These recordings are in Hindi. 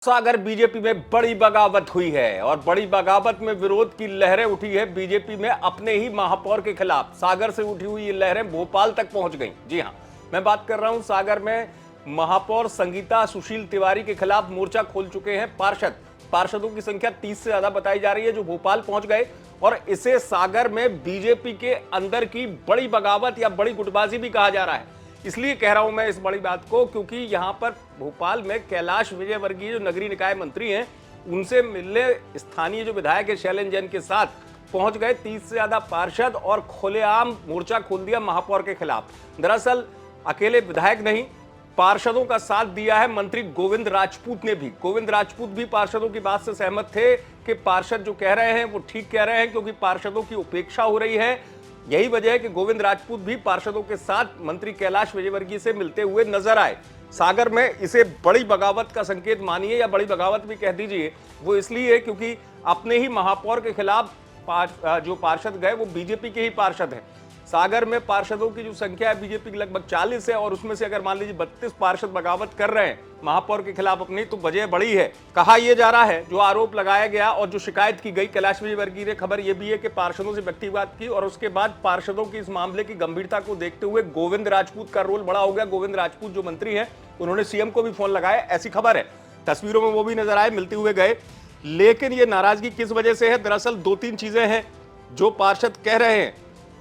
सागर बीजेपी में बड़ी बगावत हुई है और बड़ी बगावत में विरोध की लहरें उठी है बीजेपी में अपने ही महापौर के खिलाफ। सागर से उठी हुई ये लहरें भोपाल तक पहुंच गई। जी हां, मैं बात कर रहा हूं सागर में महापौर संगीता सुशील तिवारी के खिलाफ मोर्चा खोल चुके हैं पार्षदों की संख्या 30 से ज्यादा बताई जा रही है जो भोपाल पहुंच गए और इसे सागर में बीजेपी के अंदर की बड़ी बगावत या बड़ी गुटबाजी भी कहा जा रहा है। इसलिए कह रहा हूं मैं इस बड़ी बात को क्योंकि यहां पर भोपाल में कैलाश विजयवर्गीय जो नगरीय निकाय मंत्री हैं उनसे मिलने स्थानीय जो विधायक है शैलेंद्र जैन के साथ पहुंच गए 30 से ज्यादा पार्षद और खुलेआम मोर्चा खोल दिया महापौर के खिलाफ। दरअसल अकेले विधायक नहीं, पार्षदों का साथ दिया है मंत्री गोविंद राजपूत ने भी। गोविंद राजपूत भी पार्षदों की बात से सहमत थे कि पार्षद जो कह रहे हैं वो ठीक कह रहे हैं क्योंकि पार्षदों की उपेक्षा हो रही है। यही वजह है कि गोविंद राजपूत भी पार्षदों के साथ मंत्री कैलाश विजयवर्गीय से मिलते हुए नजर आए। सागर में इसे बड़ी बगावत का संकेत मानिए या बड़ी बगावत भी कह दीजिए, वो इसलिए है क्योंकि अपने ही महापौर के खिलाफ जो पार्षद गए वो बीजेपी के ही पार्षद हैं। सागर में पार्षदों की जो संख्या है बीजेपी की लगभग 40 है और उसमें से अगर मान लीजिए 32 पार्षद बगावत कर रहे हैं महापौर के खिलाफ अपनी, तो वजह बड़ी है। कहा यह जा रहा है, जो आरोप लगाया गया और जो शिकायत की गई कैलाश विजयवर्गीय ने, खबर यह भी है कि पार्षदों से व्यक्तिगत की और उसके बाद पार्षदों की इस मामले की गंभीरता को देखते हुए गोविंद राजपूत का रोल बड़ा हो गया। गोविंद राजपूत जो मंत्री है उन्होंने सीएम को भी फोन लगाया, ऐसी खबर है। तस्वीरों में वो भी नजर आए, मिलते हुए गए। लेकिन ये नाराजगी किस वजह से है? दरअसल 2-3 चीजें हैं जो पार्षद कह रहे हैं।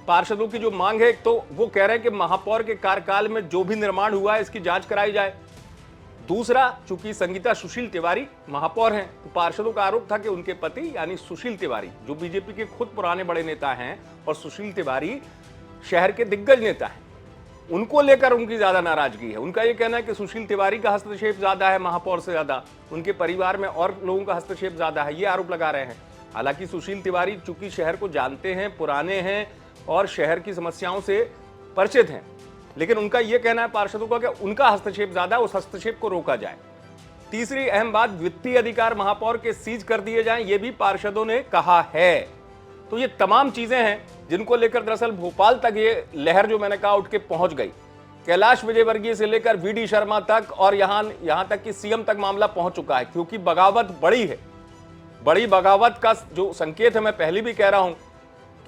पार्षदों की जो मांग है, तो वो कह रहे हैं कि महापौर के कार्यकाल में जो भी निर्माण हुआ है इसकी जांच कराई जाए। दूसरा, चूंकि संगीता सुशील तिवारी महापौर हैं तो पार्षदों का आरोप था कि उनके पति यानी सुशील तिवारी जो बीजेपी के खुद पुराने बड़े नेता हैं और सुशील तिवारी शहर के दिग्गज नेता हैं, उनको लेकर उनकी ज्यादा नाराजगी है। उनका यह कहना है कि सुशील तिवारी का हस्तक्षेप ज्यादा है महापौर से ज्यादा, उनके परिवार में और लोगों का हस्तक्षेप ज्यादा है, ये आरोप लगा रहे हैं। हालांकि सुशील तिवारी चूंकि शहर को जानते हैं, पुराने हैं और शहर की समस्याओं से परिचित हैं, लेकिन उनका यह कहना है पार्षदों का कि उनका हस्तक्षेप ज्यादा है, उस हस्तक्षेप को रोका जाए। तीसरी अहम बात, वित्तीय अधिकार महापौर के सीज कर दिए जाएं, यह भी पार्षदों ने कहा है। तो ये तमाम चीजें हैं जिनको लेकर दरअसल भोपाल तक ये लहर जो मैंने कहा उठ के पहुंच गई। कैलाश विजयवर्गीय से लेकर वीडी शर्मा तक और यहां तक कि सीएम तक मामला पहुंच चुका है क्योंकि बगावत बड़ी है। बड़ी बगावत का जो संकेत है, मैं पहले भी कह रहा हूं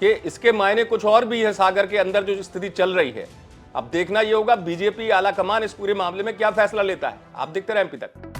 कि इसके मायने कुछ और भी है। सागर के अंदर जो स्थिति चल रही है, अब देखना यह होगा बीजेपी आला कमान इस पूरे मामले में क्या फैसला लेता है। आप देखते रहें एमपी तक।